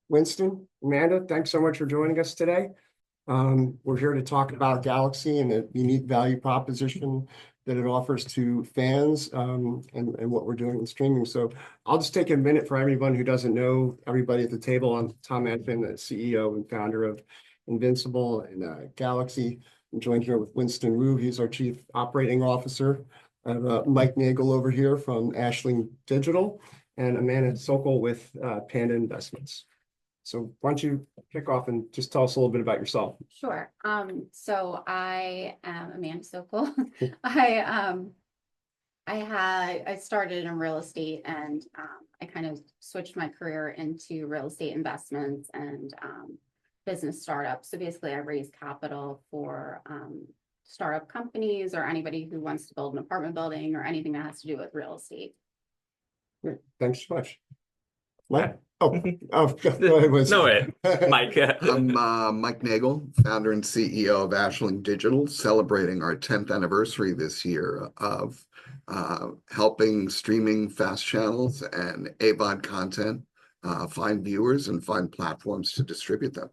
Winston, Amanda, thanks so much for joining us today. We're here to talk about Galxy and the unique value proposition that it offers to fans and what we're doing in streaming. So I'll just take a minute for everyone who doesn't know everybody at the table. I'm Tom Edfin, the CEO and founder of Invincible and Galxy. I'm joined here with Winston Wu. He's our Chief Operating Officer. I have Mike Nagle over here from Ashling Digital and Amanda Sokol with Panda Investments. So why don't you kick off and just tell us a little bit about yourself? Sure. So I am Amanda Sokol. I started in real estate and I kind of switched my career into real estate investments and business startups. So basically I raise capital for startup companies or anybody who wants to build an apartment building or anything that has to do with real estate. Great. Thanks so much. Mike? Go ahead, Winston. No way, Mike. I'm Mike Nagle, founder and CEO of Ashling Digital, celebrating our 10th anniversary this year of helping streaming fast channels and AVOD content find viewers and find platforms to distribute them.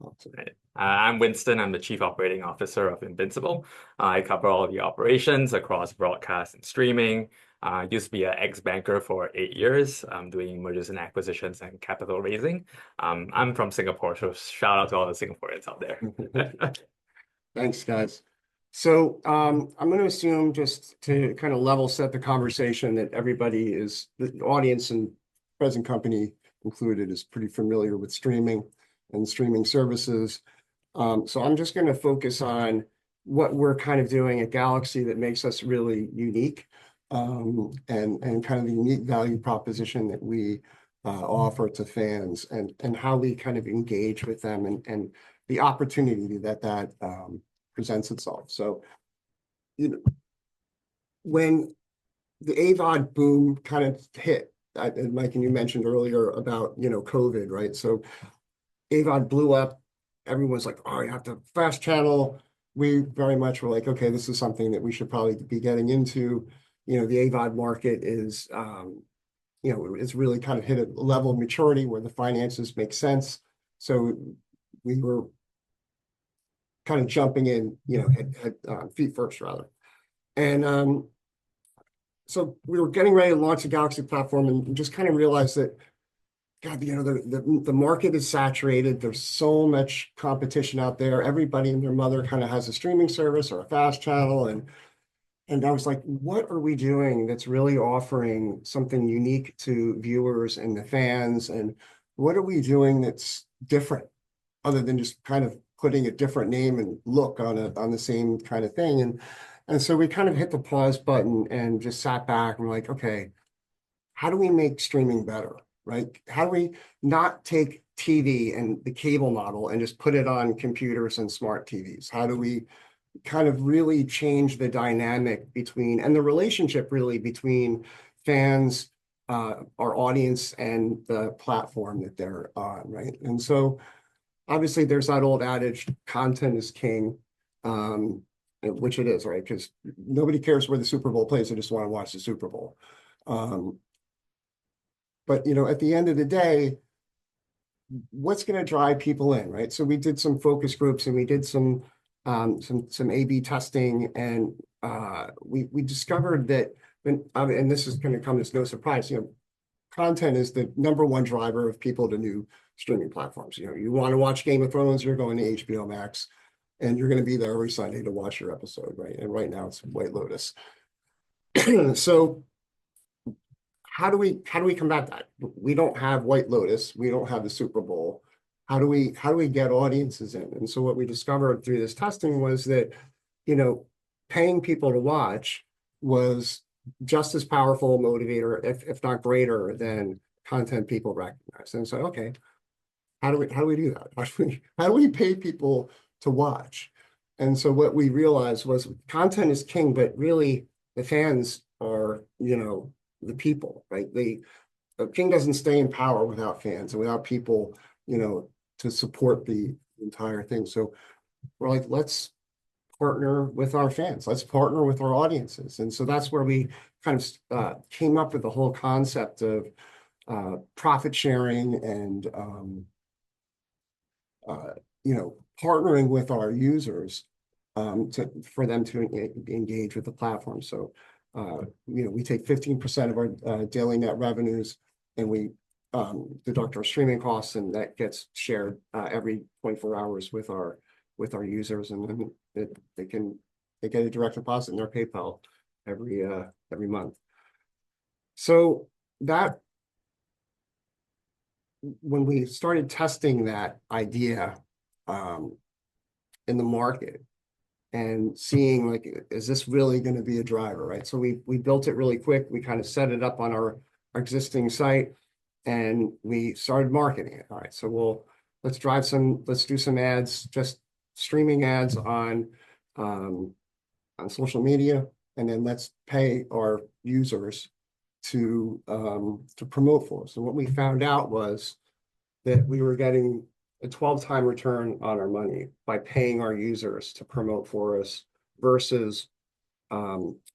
Awesome. I'm Winston. I'm the Chief Operating Officer of Invincible. I cover all of the operations across broadcast and streaming. Used to be an ex-banker for 8 years, doing mergers and acquisitions and capital raising. I'm from Singapore, so shout out to all the Singaporeans out there. Thanks, guys. So I'm going to assume, just to kind of level set the conversation, that everybody is, the audience and present company included, is pretty familiar with streaming and streaming services. So I'm just going to focus on what we're kind of doing at Galxy that makes us really unique. And kind of the unique value proposition that we offer to fans and how we kind of engage with them and the opportunity that presents itself. So, when the AVOD boom kind of hit, and Mike and you mentioned earlier about, COVID, right? So AVOD blew up. Everyone's like, oh, you have to fast channel. We very much were like, okay, this is something that we should probably be getting into. The AVOD market is, it's really kind of hit a level of maturity where the finances make sense. So we were kind of jumping in, feet first rather. And so we were getting ready to launch the Galxy platform and just kind of realized that, God, the market is saturated. There's so much competition out there. Everybody and their mother kind of has a streaming service or a fast channel. And I was like, what are we doing that's really offering something unique to viewers and the fans? And what are we doing that's different other than just kind of putting a different name and look on the same kind of thing? And so we kind of hit the pause button and just sat back and we're like, okay, how do we make streaming better, right? How do we not take TV and the cable model and just put it on computers and smart TVs? How do we kind of really change the dynamic between and the relationship really between fans, our audience, and the platform that they're on, right? And so obviously there's that old adage, content is king, which it is, right? Because nobody cares where the Super Bowl plays, they just want to watch the Super Bowl. But at the end of the day, what's going to drive people in, right? So we did some focus groups and we did some A/B testing, and we discovered that, and this is going to come as no surprise, content is the #1 driver of people to new streaming platforms. You want to watch Game of Thrones, you're going to HBO Max, and you're going to be there every Sunday to watch your episode, right? And right now it's White Lotus. So how do we combat that? We don't have White Lotus, we don't have the Super Bowl. How do we get audiences in? And so what we discovered through this testing was that, paying people to watch was just as powerful a motivator, if not greater, than content people recognize. And so, okay, how do we do that? How do we pay people to watch? And so what we realized was content is king, but really the fans are, the people, right? The king doesn't stay in power without fans and without people, to support the entire thing. So we're like, let's partner with our fans. Let's partner with our audiences. And so that's where we kind of came up with the whole concept of profit sharing and partnering with our users for them to engage with the platform. So we take 15% of our daily net revenues, and we deduct our streaming costs, and that gets shared every 24 hours with our users, and then they get a direct deposit in their PayPal every month. So that when we started testing that idea in the market and seeing like, is this really going to be a driver, right? So we built it really quick. We kind of set it up on our existing site, and we started marketing it. All right, so let's do some ads, just streaming ads on social media, and then let's pay our users to promote for us. And what we found out was that we were getting a 12-time return on our money by paying our users to promote for us versus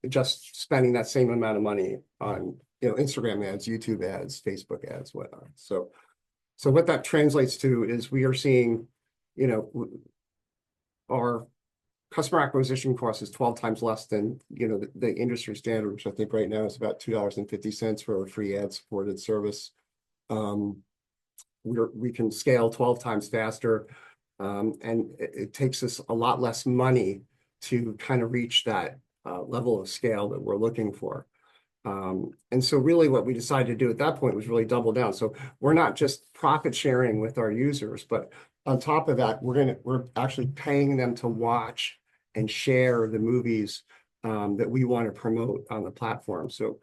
just spending that same amount of money on Instagram ads, YouTube ads, Facebook ads, whatnot. So what that translates to is we are seeing, our customer acquisition cost is 12 times less than the industry standard, which I think right now is about $2.50 for a free ad-supported service. We can scale 12 times faster, and it takes us a lot less money to kind of reach that level of scale that we're looking for. And so really what we decided to do at that point was really double down. So we're not just profit sharing with our users, but on top of that, we're actually paying them to watch and share the movies that we want to promote on the platform. So,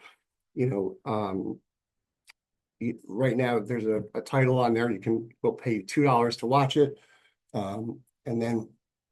right now there's a title on there. We'll pay you $2 to watch it. And then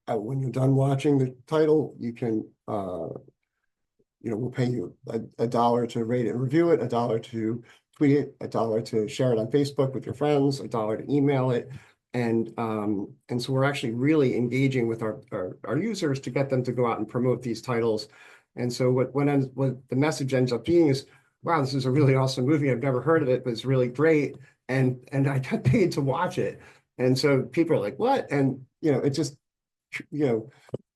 when you're done watching the title, you can, we'll pay you $1 to rate it and review it, $1 to tweet it, $1 to share it on Facebook with your friends, $1 to email it. And so we're actually really engaging with our users to get them to go out and promote these titles. And so what the message ends up being is, wow, this is a really awesome movie. I've never heard of it, but it's really great. And I got paid to watch it. And so people are like, what? And, it just,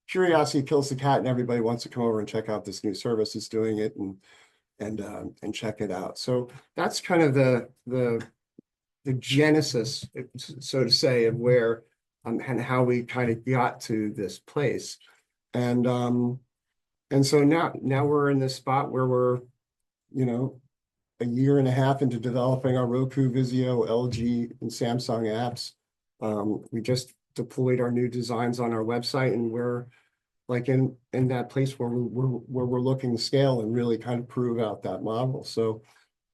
curiosity kills the cat, and everybody wants to come over and check out this new service that's doing it and check it out. So that's kind of the genesis, so to say, of where and how we kind of got to this place. And so now we're in this spot where we're, a year and a half into developing our Roku, Vizio, LG, and Samsung apps. We just deployed our new designs on our website, and we're like in that place where we're looking to scale and really kind of prove out that model. So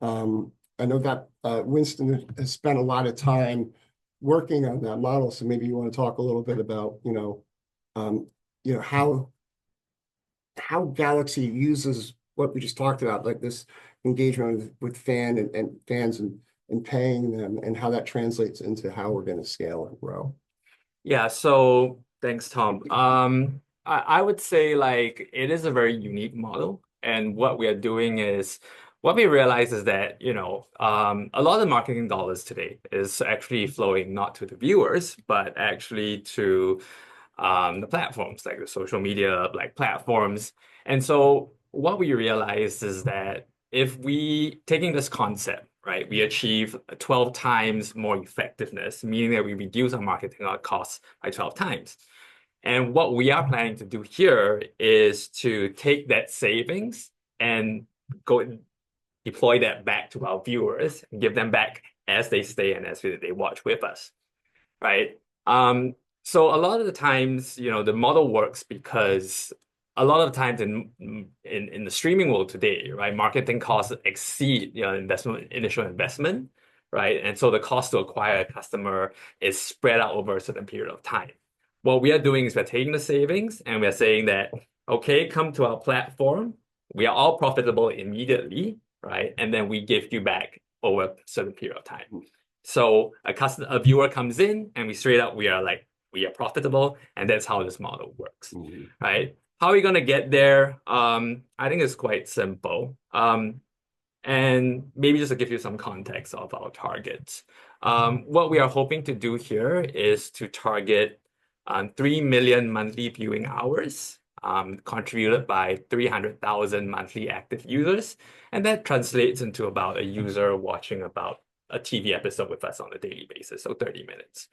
I know that Winston has spent a lot of time working on that model. So maybe you want to talk a little bit about how Galxy uses what we just talked about, like this engagement with fans and paying them, and how that translates into how we're going to scale and grow. Yeah, so thanks, Tom. I would say like it is a very unique model, and what we are doing is what we realize is that a lot of the marketing dollars today is actually flowing not to the viewers, but actually to the platforms, like the social media platforms. And so what we realized is that if we taking this concept, right, we achieve 12 times more effectiveness, meaning that we reduce our marketing costs by 12 times. And what we are planning to do here is to take that savings and go deploy that back to our viewers and give them back as they stay and as they watch with us, right? So a lot of the times, the model works because a lot of times in the streaming world today, right, marketing costs exceed initial investment, right? And so the cost to acquire a customer is spread out over a certain period of time. What we are doing is we're taking the savings and we're saying that, okay, come to our platform. We are all profitable immediately, right? And then we give you back over a certain period of time. So a viewer comes in and we straight up, we are profitable, and that's how this model works, right? How are we going to get there? I think it's quite simple. And maybe just to give you some context of our targets, what we are hoping to do here is to target 3 million monthly viewing hours, contributed by 300,000 monthly active users. And that translates into about a user watching about a TV episode with us on a daily basis, so 30 minutes.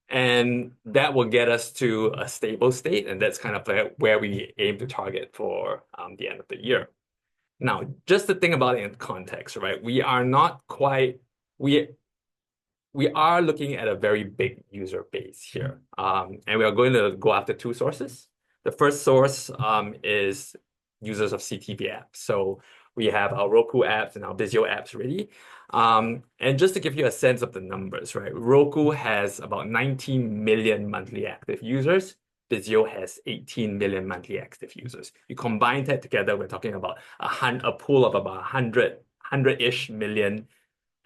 And that will get us to a stable state, and that's kind of where we aim to target for the end of the year. Now, just to think about it in context, right? We are looking at a very big user base here, and we are going to go after two sources. The first source is users of CTV apps. So we have our Roku apps and our Vizio apps ready. And just to give you a sense of the numbers, right? Roku has about 19 million monthly active users. Vizio has 18 million monthly active users. You combine that together, we're talking about a pool of about 100-ish million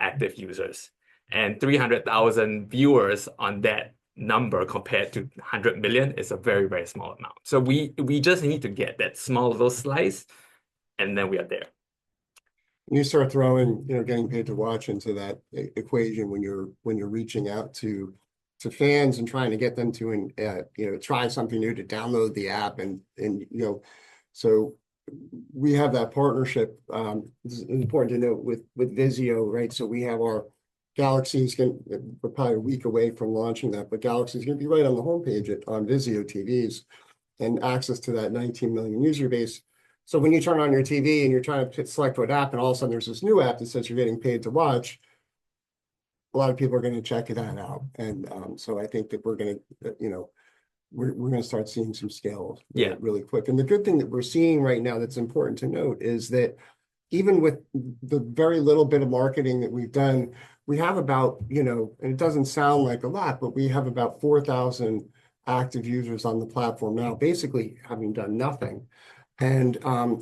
active users. And 300,000 viewers on that number compared to 100 million is a very, very small amount. So we just need to get that small little slice, and then we are there. You start throwing, getting paid to watch into that equation when you're reaching out to fans and trying to get them to try something new, to download the app, and so we have that partnership. It's important to note with Vizio, right? So we have our Galxy's we're probably a week away from launching that, but Galxy's going to be right on the homepage on Vizio TVs, and access to that 19 million user base. So when you turn on your TV and you're trying to select what app, and all of a sudden there's this new app that says you're getting paid to watch, a lot of people are going to check that out. And so I think that we're going to, we're going to start seeing some scale really quick. And the good thing that we're seeing right now that's important to note is that even with the very little bit of marketing that we've done, we have about, and it doesn't sound like a lot, but we have about 4,000 active users on the platform now, basically having done nothing. And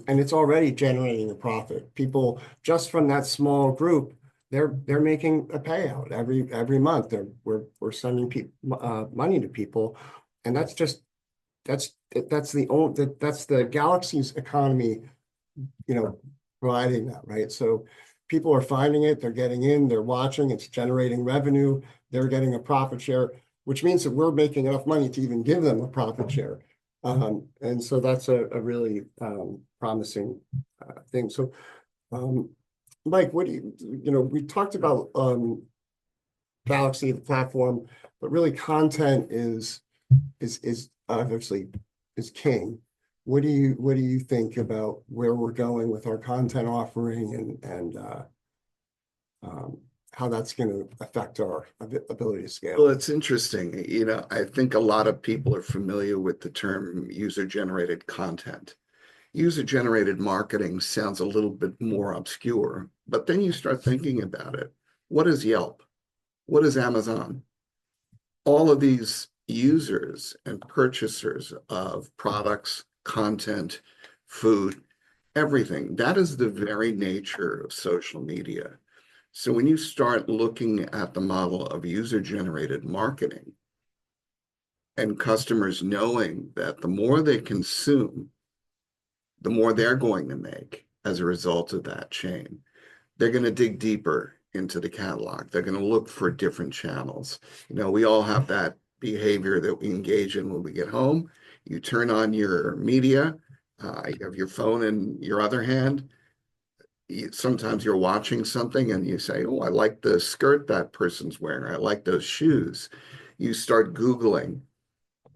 it's already generating a profit. People just from that small group, they're making a payout every month. We're sending money to people, and that's the Galxy's economy, providing that, right? So people are finding it, they're getting in, they're watching, it's generating revenue, they're getting a profit share, which means that we're making enough money to even give them a profit share. And so that's a really promising thing. So, Mike, what do we talked about Galxy, the platform, but really content is obviously is king. What do you think about where we're going with our content offering and how that's going to affect our ability to scale? Well, it's interesting. I think a lot of people are familiar with the term user-generated content. User-generated marketing sounds a little bit more obscure, but then you start thinking about it. What is Yelp? What is Amazon? All of these users and purchasers of products, content, food, everything, that is the very nature of social media. So when you start looking at the model of user-generated marketing and customers knowing that the more they consume, the more they're going to make as a result of that chain, they're going to dig deeper into the catalog. They're going to look for different channels. We all have that behavior that we engage in when we get home. You turn on your media, you have your phone in your other hand. Sometimes you're watching something and you say, oh, I like the skirt that person's wearing. I like those shoes. You start Googling.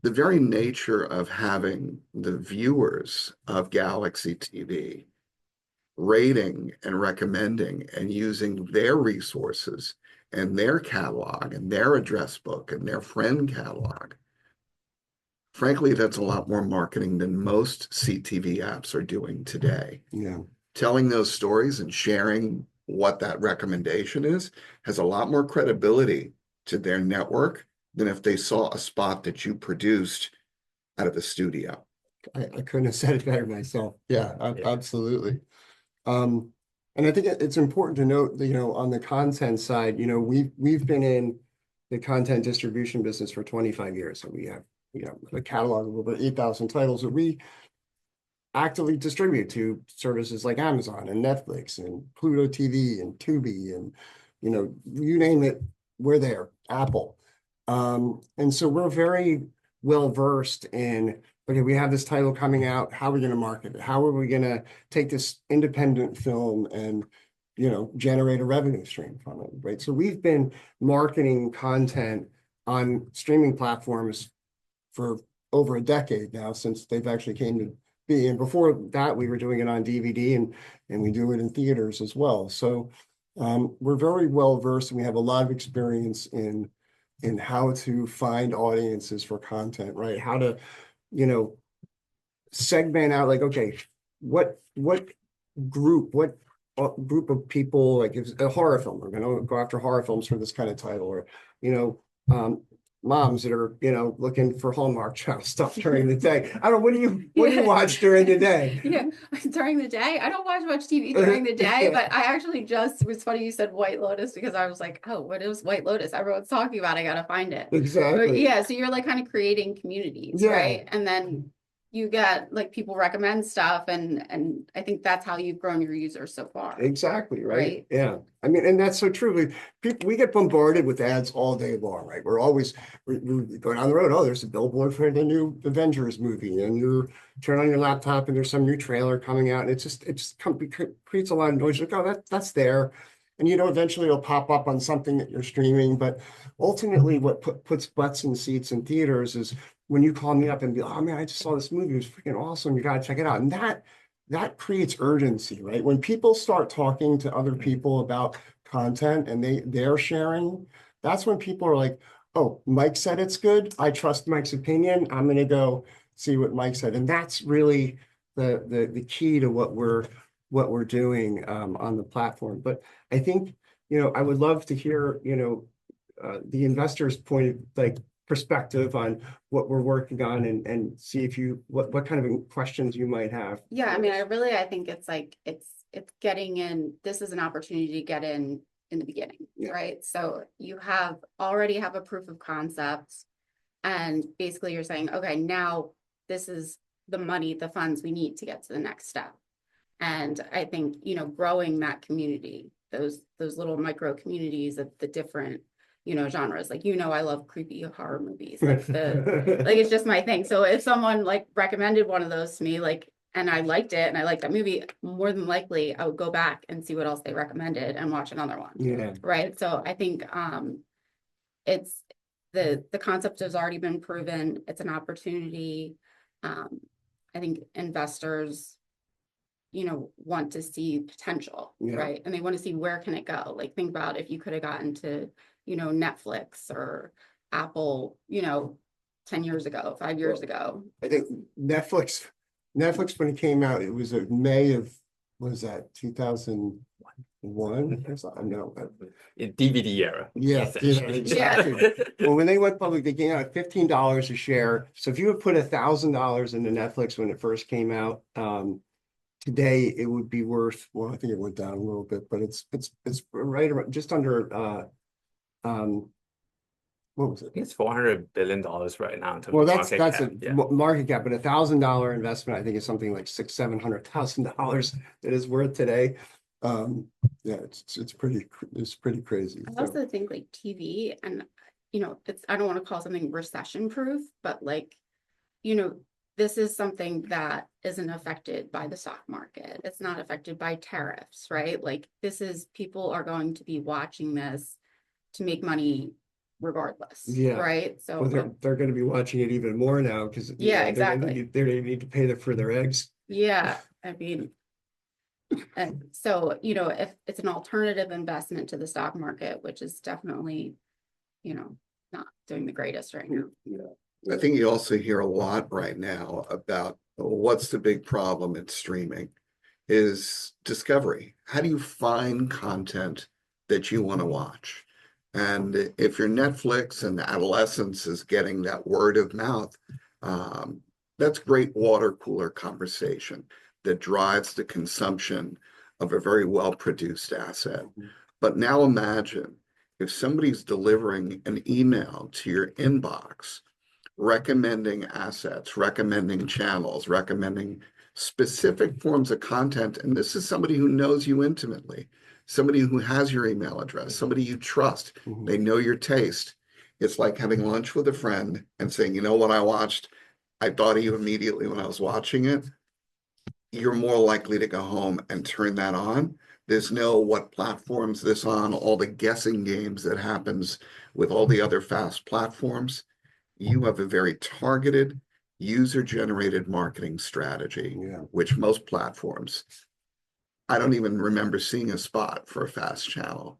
The very nature of having the viewers of Galxy TV rating and recommending and using their resources and their catalog and their address book and their friend catalog. Frankly, that's a lot more marketing than most CTV apps are doing today. Yeah. Telling those stories and sharing what that recommendation is has a lot more credibility to their network than if they saw a spot that you produced out of the studio. I couldn't have said it better myself. Yeah, absolutely. And I think it's important to note that, on the content side, we've been in the content distribution business for 25 years. So we have, a catalog of over 8,000 titles that we actively distribute to services like Amazon and Netflix and Pluto TV and Tubi and, you know, you name it, we're there, Apple. And so we're very well versed in, okay, we have this title coming out, how are we going to market it? How are we going to take this independent film and, you know, generate a revenue stream from it, right? So we've been marketing content on streaming platforms for over a decade now, since they've actually came to be. And before that, we were doing it on DVD and we do it in theaters as well. So we're very well versed, and we have a lot of experience in how to find audiences for content, right? How to, you know, segment out, like, okay, what group of people, like if a horror film, we're gonna go after horror films for this kind of title, or, you know, moms that are, you know, looking for Hallmark Channel stuff during the day. I don't know, what do you watch during the day? Yeah, during the day, I don't watch much TV during the day, but I actually just, it was funny you said White Lotus, because I was like, oh, what is White Lotus? Everyone's talking about it, I gotta find it. But Exactly. yeah, so you're like kind of creating communities, Yeah. right? And then you get like people recommend stuff, and I think that's how you've grown your users so far. Exactly, right? Right. Yeah. I mean, and that's so true. We get bombarded with ads all day long, right? We're always, we go down the road, oh, there's a billboard for the new Avengers movie, and you turn on your laptop and there's some new trailer coming out, and it just creates a lot of noise. Like, oh, that's there. And, you know, eventually it'll pop up on something that you're streaming. But ultimately what puts butts in seats in theaters is when you call me up and be, oh man, I just saw this movie, it was freaking awesome, you gotta check it out. And that creates urgency, right? When people start talking to other people about content and they're sharing, that's when people are like, oh, Mike said it's good, I trust Mike's opinion, I'm gonna go see what Mike said. And that's really the key to what we're doing on the platform. But I think, you know, I would love to hear, you know, the investors' point, like, perspective on what we're working on, and see if what kind of questions you might have. Yeah, I mean, I think it's like, it's getting in, this is an opportunity to get in the beginning, Yeah. right? So you already have a proof of concept, and basically you're saying, okay, now this is the money, the funds we need to get to the next step. And I think, you know, growing that community, those little micro communities of the different, you know, genres, like, you know, I love creepy horror movies, like it's just my thing. So if someone like recommended one of those to me, like, and I liked it and I liked that movie, more than likely I would go back and see what else they recommended and watch another one. Yeah. Right. So I think it's the concept has already been proven. It's an opportunity. I think investors, you know, want to see potential, Yeah. right? And they want to see, where can it go? Like, think about if you could have gotten to, you know, Netflix or Apple, you know, 10 years ago, 5 years ago. I think Netflix when it came out, it was May of, what was that, 2001 or something? No, In DVD era. yeah, essentially. exactly. Well, when they went public, they came out at $15 a share. So if you would put $1,000 into Netflix when it first came out, today it would be worth, well, I think it went down a little bit, but it's right around just under what was it? It's $400 billion right now in terms Well, of that's market cap. a Yeah. market cap, but $1,000 investment, I think, is something like $600,000-$700,000 that is worth today. Yeah, it's pretty crazy. I also think like TV, and you know, I don't want to call something recession proof, but like, you know, this is something that isn't affected by the stock market. It's not affected by tariffs, right? Like, people are going to be watching this to make money regardless. Yeah. Right. So Well, they're going to be watching it even more now because Yeah, they're exactly. They're going to need to pay for their eggs. yeah, I mean, and so, you know, if it's an alternative investment to the stock market, which is definitely, you know, not doing the greatest right now. Yeah. I think you also hear a lot right now about what's the big problem in streaming is discovery. How do you find content that you want to watch? And if your Netflix and adolescence is getting that word of mouth, that's great water cooler conversation that drives the consumption of a very well-produced asset. But now imagine if somebody's delivering an email to your inbox recommending assets, recommending channels, recommending specific forms of content. And this is somebody who knows you intimately, somebody who has your email address, somebody you trust. Mhm. They know your taste. It's like having lunch with a friend and saying, you know what I watched? I thought of you immediately when I was watching it. You're more likely to go home and turn that on. There's no what platforms this on, all the guessing games that happens with all the other fast platforms. You have a very targeted, user-generated marketing strategy, Yeah. which most platforms, I don't even remember seeing a spot for a fast channel.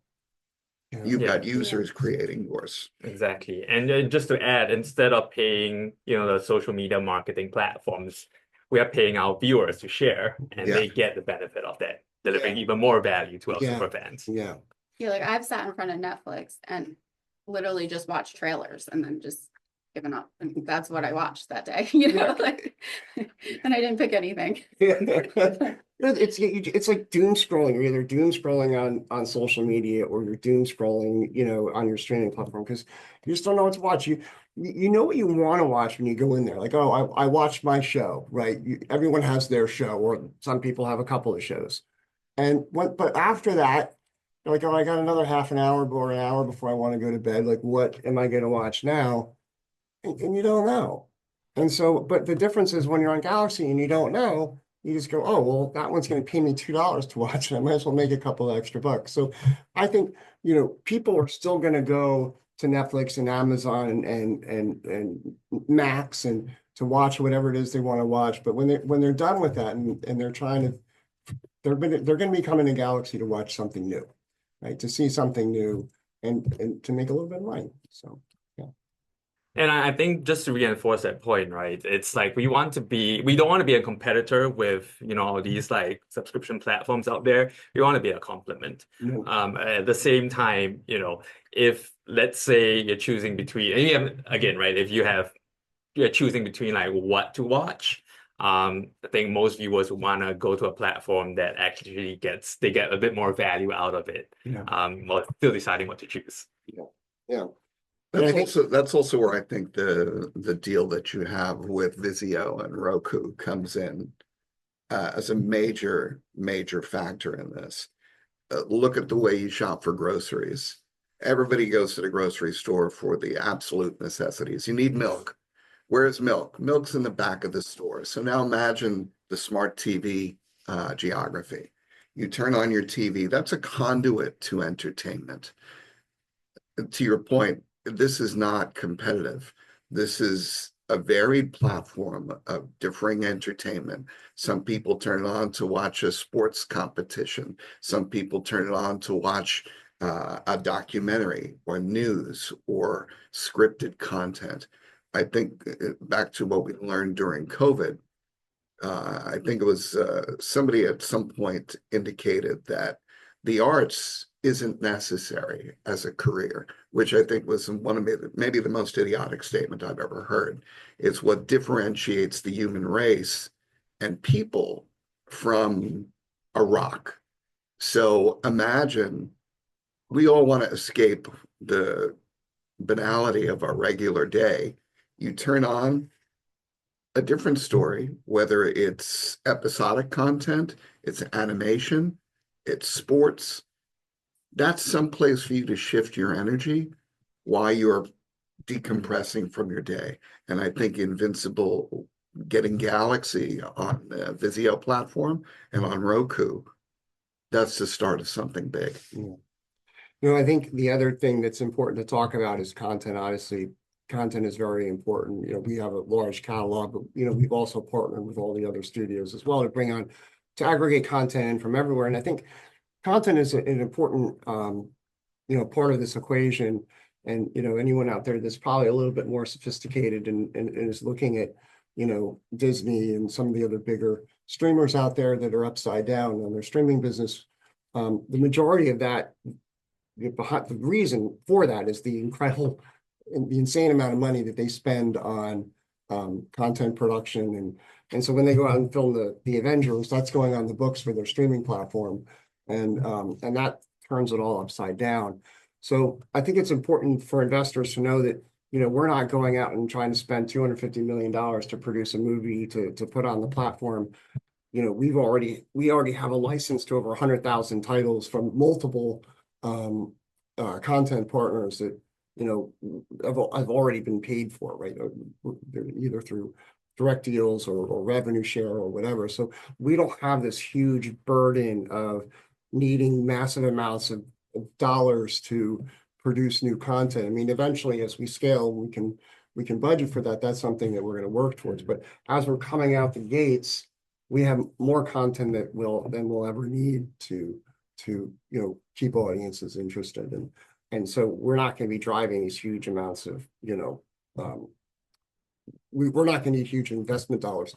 Yeah. You've got Yeah. users creating yours. Exactly. And just to add, instead of paying, the social media marketing platforms, we are paying our viewers to share, and Yeah. they get the benefit of that, delivering even more value to our Yeah. super fans. Yeah. Yeah, like I've sat in front of Netflix and literally just watched trailers and then just given up. And that's what I watched that day, like, and I didn't pick anything. It's like doom scrolling. You're either doom scrolling on social media or you're doom scrolling, on your streaming platform because you just don't know what to watch. You know what you want to watch when you go in there. Like, oh, I watched my show, right? Everyone has their show, or some people have a couple of shows. But after that, you're like, oh, I got another half an hour or an hour before I want to go to bed. Like, what am I going to watch now? And you don't know. And so, but the difference is when you're on Galaxy and you don't know, you just go, oh, well, that one's going to pay me $2 to watch, and I might as well make a couple of extra bucks. So I think, people are still going to go to Netflix and Amazon and Max and to watch whatever it is they want to watch. But when they're done with that and they're they're going to be coming to Galaxy to watch something new, right? To see something new and to make a little bit of money. So. And I think just to reinforce that point, right? It's like we don't want to be a competitor with, all these like subscription platforms out there. We want to be a complement. No. At the same time, if let's say you're choosing between, and you have, again, right, if you're choosing between like what to watch, I think most viewers would want to go to a platform that actually they get a bit more value out of it. Yeah. While still deciding what to choose. Yeah. And I think That's also where I think the deal that you have with Vizio and Roku comes in as a major factor in this. Look at the way you shop for groceries. Everybody goes to the grocery store for the absolute necessities. You need milk. Where's milk? Milk's in the back of the store. So now imagine the smart TV geography. You turn on your TV, that's a conduit to entertainment. To your point, this is not competitive. This is a varied platform of differing entertainment. Some people turn it on to watch a sports competition. Some people turn it on to watch a documentary or news or scripted content. I think back to what we learned during COVID, I think it was somebody at some point indicated that the arts isn't necessary as a career, which I think was one of maybe the most idiotic statement I've ever heard. It's what differentiates the human race and people from a rock. So imagine we all want to escape the banality of our regular day. You turn on a different story, whether it's episodic content, it's animation, it's sports. That's some place for you to shift your energy while you're decompressing from your day. And I think Invincible getting Galaxy on the Vizio platform and on Roku, that's the start of something big. Yeah. I think the other thing that's important to talk about is content. Obviously, content is very important. We have a large catalog, but we've also partnered with all the other studios as well to aggregate content in from everywhere. And I think content is an important part of this equation. And anyone out there that's probably a little bit more sophisticated and is looking at Disney and some of the other bigger streamers out there that are upside down on their streaming business. The majority of that, the reason for that is the insane amount of money that they spend on content production. And so when they go out and film the Avengers, that's going on the books for their streaming platform. And that turns it all upside down. So I think it's important for investors to know that, we're not going out and trying to spend $250 million to produce a movie to put on the platform. we already have a license to over 100,000 titles from multiple content partners that, have already been paid for, right? They're either through direct deals or revenue share or whatever. So we don't have this huge burden of needing massive amounts of dollars to produce new content. I mean, eventually, as we scale, we can budget for that. That's something that we're going to work towards. But as we're coming out the gates, we have more content than we'll ever need to keep audiences interested. And so we're not going to be driving these huge amounts of, we're not going to need huge investment dollars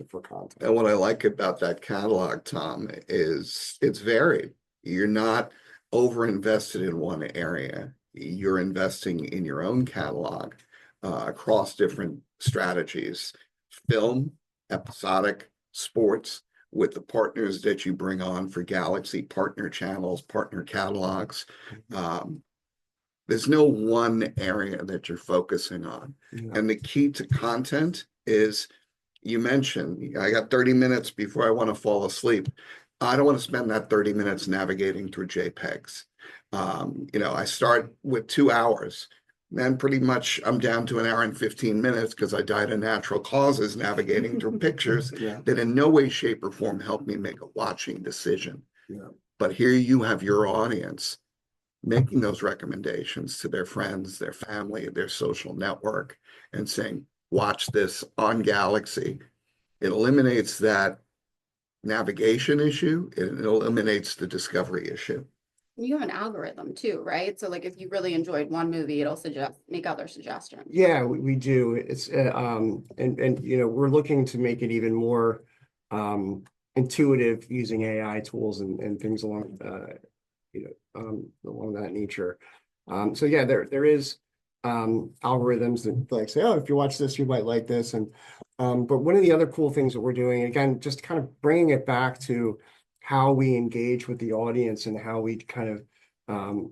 for content. And what I like about that catalog, Tom, is it's varied. You're not over invested in one area. You're investing in your own catalog across different strategies, film, episodic, sports, with the partners that you bring on for Galxy, partner channels, partner catalogs. There's no one area that you're focusing on. Yeah. And the key to content is, you mentioned, I got 30 minutes before I want to fall asleep. I don't want to spend that 30 minutes navigating through JPEGs. I start with 2 hours. Then pretty much I'm down to 1 hour and 15 minutes because I died of natural causes navigating through pictures Yeah. that in no way, shape, or form help me make a watching decision. Yeah. But here you have your audience making those recommendations to their friends, their family, their social network, and saying, watch this on Galxy. It eliminates that navigation issue. It eliminates the discovery issue. You have an algorithm too, right? So like if you really enjoyed one movie, it'll make other suggestions. Yeah, we do. It's and we're looking to make it even more intuitive using AI tools and things along along that nature. So yeah, there is algorithms that like say, oh, if you watch this, you might like this. And but one of the other cool things that we're doing, again, just kind of bringing it back to how we engage with the audience and how we kind of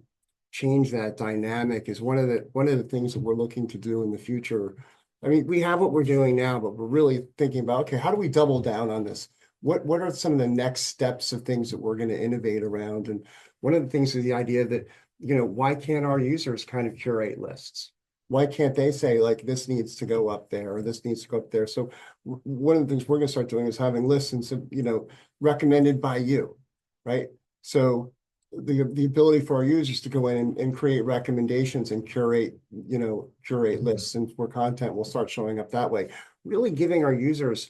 change that dynamic is one of the things that we're looking to do in the future. I mean, we have what we're doing now, but we're really thinking about, okay, how do we double down on this? What are some of the next steps of things that we're going to innovate around? And one of the things is the idea that, why can't our users kind of curate lists? Why can't they say, like, this needs to go up there or this needs to go up there? So one of the things we're going to start doing is having lists and, recommended by you, right? So the ability for our users to go in and create recommendations and curate lists and for content will start showing up that way. Really giving our users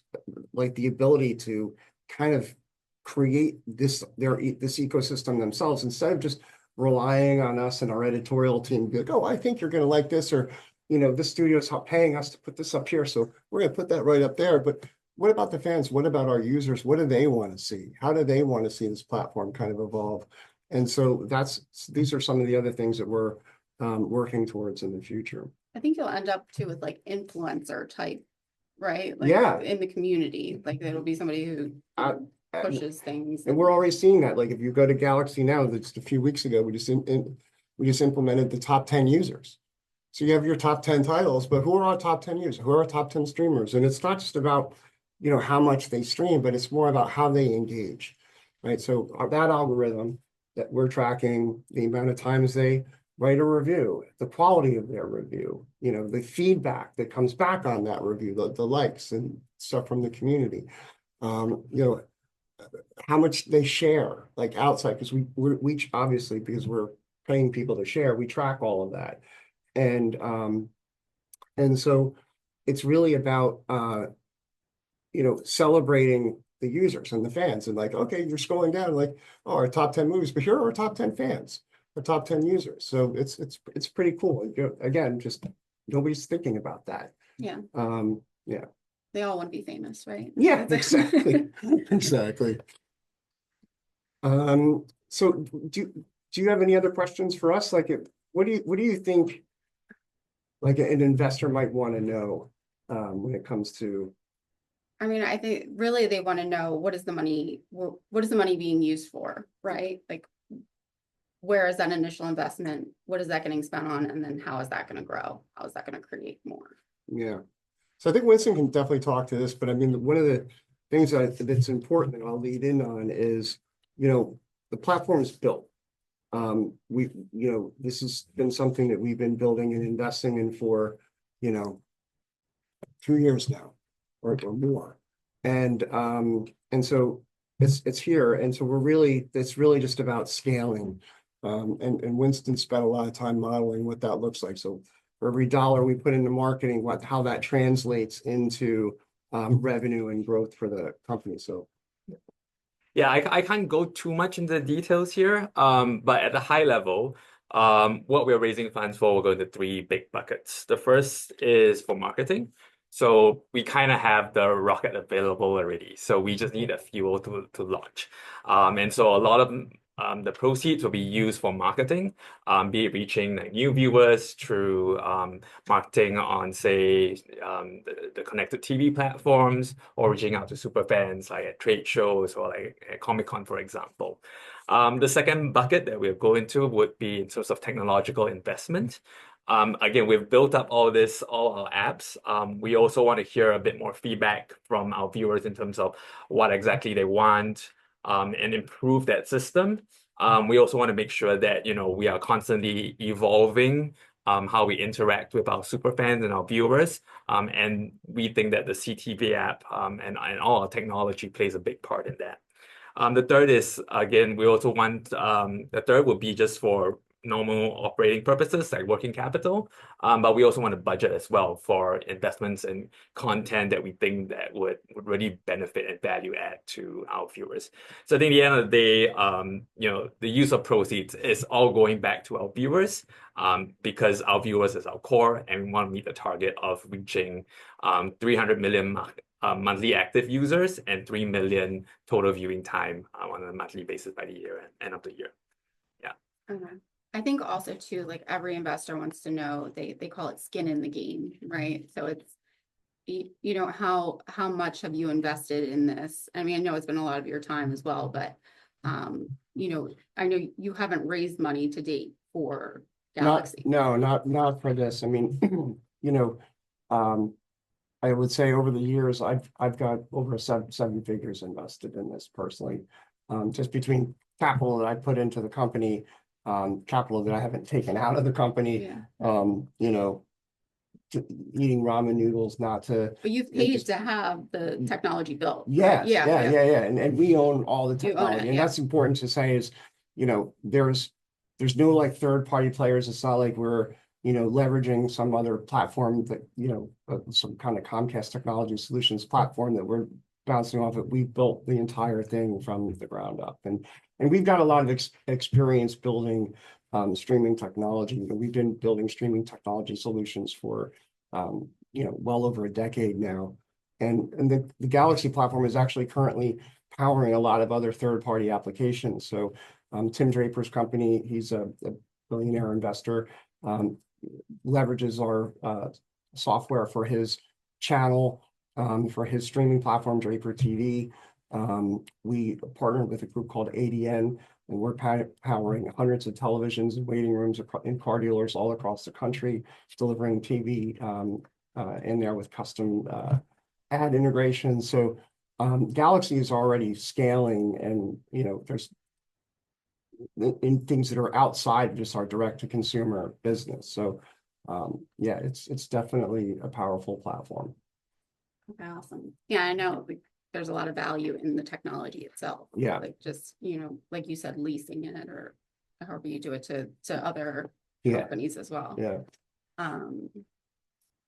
like the ability to kind of create this ecosystem themselves instead of just relying on us and our editorial team to be like, oh, I think you're going to like this, or this studio is paying us to put this up here, so we're going to put that right up there. But what about the fans? What about our users? What do they want to see? How do they want to see this platform kind of evolve? And so these are some of the other things that we're working towards in the future. I think you'll end up too with like influencer type, right? Like Yeah. in the community, like it'll be somebody who pushes things. And we're already seeing that. Like if you go to Galxy now, just a few weeks ago, we just implemented the top 10 users. So you have your top 10 titles, but who are our top 10 users? Who are our top 10 streamers? And it's not just about, how much they stream, but it's more about how they engage, right? So that algorithm that we're tracking, the amount of times they write a review, the quality of their review, the feedback that comes back on that review, the likes and stuff from the community, how much they share, like outside, because we obviously, because we're paying people to share, we track all of that. And so it's really about, celebrating the users and the fans and like, okay, you're scrolling down like, oh, our top 10 movies, but here are our top 10 fans, our top 10 users. So it's pretty cool. Again, just nobody's thinking about that. Yeah. Yeah. They all want to be famous, right? Yeah, exactly. Exactly. So do you have any other questions for us? Like, what do you think like an investor might want to know when it comes to? I mean, I think really they want to know what is the money being used for, right? Like, where is that initial investment? What is that getting spent on? And then how is that going to grow? How is that going to create more? Yeah. So I think Winston can definitely talk to this, but I mean, one of things that's important that I'll lead in on is, the platform is built. This has been something that we've been building and investing in for, 2 years now or more. And so it's here. And so it's really just about scaling. And Winston spent a lot of time modeling what that looks like. So for every dollar we put into marketing, how that translates into revenue and growth for the company. So Yeah, I can't go too much into the details here, but at the high level, what we're raising funds for will go into three big buckets. The first is for marketing. So we kind of have the rocket available already. So we just need a fuel to launch. And so a lot of the proceeds will be used for marketing, be it reaching like new viewers through marketing on, say, the connected TV platforms, or reaching out to super fans like at trade shows or like at Comic-Con, for example. The second bucket that we'll go into would be in terms of technological investment. Again, we've built up all our apps. We also want to hear a bit more feedback from our viewers in terms of what exactly they want, and improve that system. We also want to make sure that, we are constantly evolving how we interact with our super fans and our viewers. And we think that the CTV app and all our technology plays a big part in that. The third is, again, we also want, the third would be just for normal operating purposes like working capital, but we also want to budget as well for investments and content that we think that would really benefit and value add to our viewers. So I think at the end of the day, the use of proceeds is all going back to our viewers, because our viewers is our core, and we want to meet the target of reaching 300 million monthly active users and 3 million total viewing time on a monthly basis by the end of the year. Yeah. Okay. I think also too, like every investor wants to know, they call it skin in the game, right? So it's, how much have you invested in this? I mean, I know it's been a lot of your time as well, but, I know you haven't raised money to date for Galxy. Not for this. I mean, I would say over the years, I've got over seven figures invested in this personally, just between capital that I put into the company, capital that I haven't taken out of the company, eating ramen noodles, not to. But you've paid to have the technology built. Yes, Yeah. And we own all the You own it, technology, and yeah. that's important to say is, there's no like third-party players. It's not like we're, leveraging some other platform that, some kind of Comcast Technology Solutions platform that we're bouncing off it. We've built the entire thing from the ground up, and we've got a lot of experience building streaming technology. We've been building streaming technology solutions for well over a decade now, and the Galxy platform is actually currently powering a lot of other third-party applications. So Tim Draper's company, he's a billionaire investor, leverages our software for his channel, for his streaming platform, Draper TV. We partnered with a group called ADN, and we're powering hundreds of televisions and waiting rooms in car dealers all across the country, delivering TV in there with custom ad integration. So Galxy is already scaling, and there's in things that are outside of just our direct-to-consumer business. So yeah, it's definitely a powerful platform. Okay, awesome. Yeah, I know there's a lot of value in the technology itself. Yeah. Like just, like you said, leasing it or however you do it to other Yeah. companies as well. Yeah.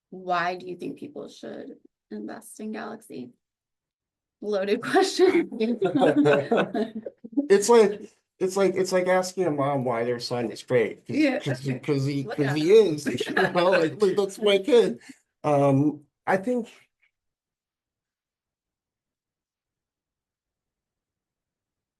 Why do you think people should invest in Loaded question. It's like asking a mom why their son is great. Yeah. Because he Look at is. Like, that's my kid.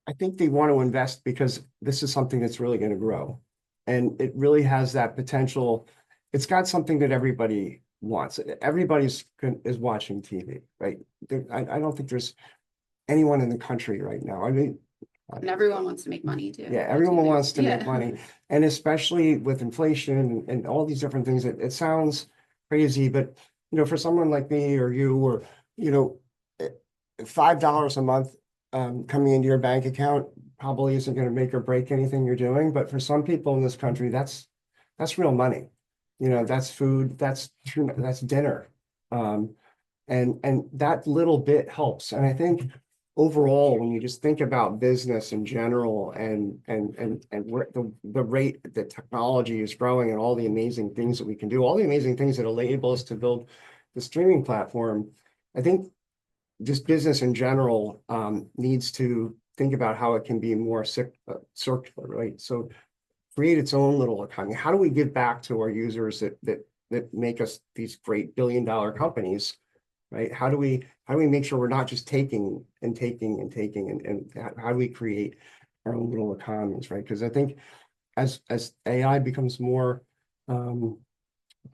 I think they want to invest because this is something that's really going to grow, and it really has that potential. It's got something that everybody wants. Everybody's is watching TV, right? I don't think there's anyone in the country right now. I mean, And everyone wants to make money too. yeah, everyone wants to make money, and especially with inflation and all these different things. It sounds crazy, but for someone like me or you, or $5 a month coming into your bank account probably isn't going to make or break anything you're doing, but for some people in this country, that's real money. You know, that's food, that's dinner. And that little bit helps. And I think overall, when you just think about business in general and where the rate that technology is growing and all the amazing things that we can do, all the amazing things that enable us to build the streaming platform, I think just business in general needs to think about how it can be more circular, right? So create its own little economy. How do we give back to our users that make us these great billion-dollar companies, right? How do we make sure we're not just taking and taking and taking, and how do we create our own little economies, right? Because I think as AI becomes more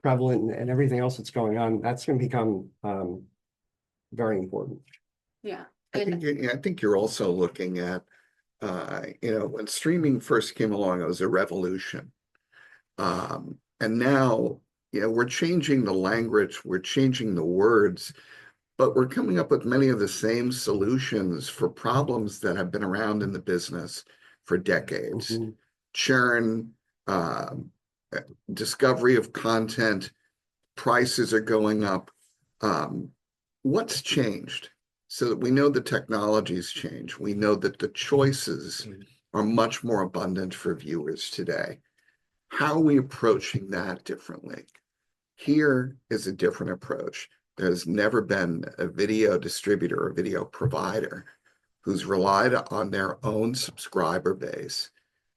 prevalent and everything else that's going on, that's going to become very important. Yeah. I think you're also looking at, when streaming first came along, it was a revolution. And now, we're changing the language, we're changing the words, but we're coming up with many of the same solutions for problems that have been around in the business for decades. Mm-hmm. Churn, discovery of content, prices are going up. What's changed? So that we know the technology's changed. We know that the choices are much more abundant for viewers today. How are we approaching that differently? Here is a different approach. There's never been a video distributor or video provider who's relied on their own subscriber base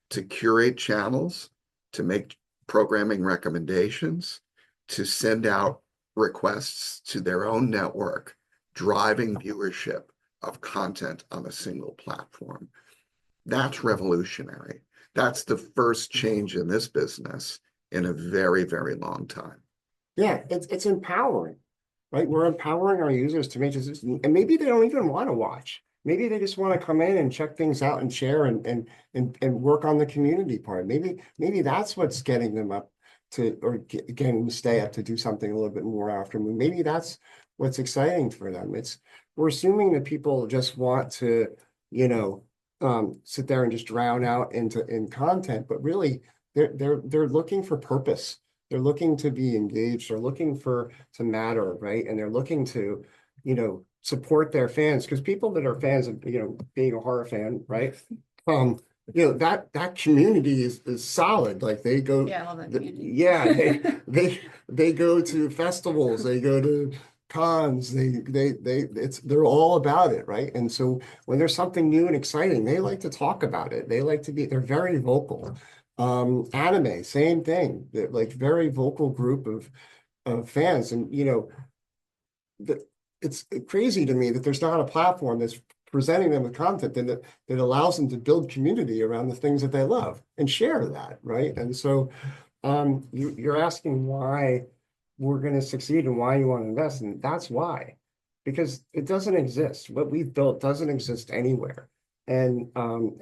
to curate channels, to make programming recommendations, to send out requests to their own network, driving viewership of content on a single platform. That's revolutionary. That's the first change in this business in a very, very long time. Yeah, it's empowering, right? We're empowering our users to make decisions, and maybe they don't even want to watch. Maybe they just want to come in and check things out and share and work on the community part. Maybe that's what's getting them up to, or getting to stay up to do something a little bit more afternoon. Maybe that's what's exciting for them. We're assuming that people just want to, sit there and just drown out in content, but really they're looking for purpose. They're looking to be engaged. They're looking to matter, right? And they're looking to, support their fans, because people that are fans of, being a horror fan, right? That community is solid. Like they go, Yeah, I love that community. yeah, they go to festivals, they go to cons, they're all about it, right? And so when there's something new and exciting, they like to talk about it. They're very vocal. Anime, same thing. They're like very vocal group of fans, and it's crazy to me that there's not a platform that's presenting them with content that allows them to build community around the things that they love and share that, right? And so you're asking why we're going to succeed and why you want to invest, and that's why, because it doesn't exist. What we've built doesn't exist anywhere, and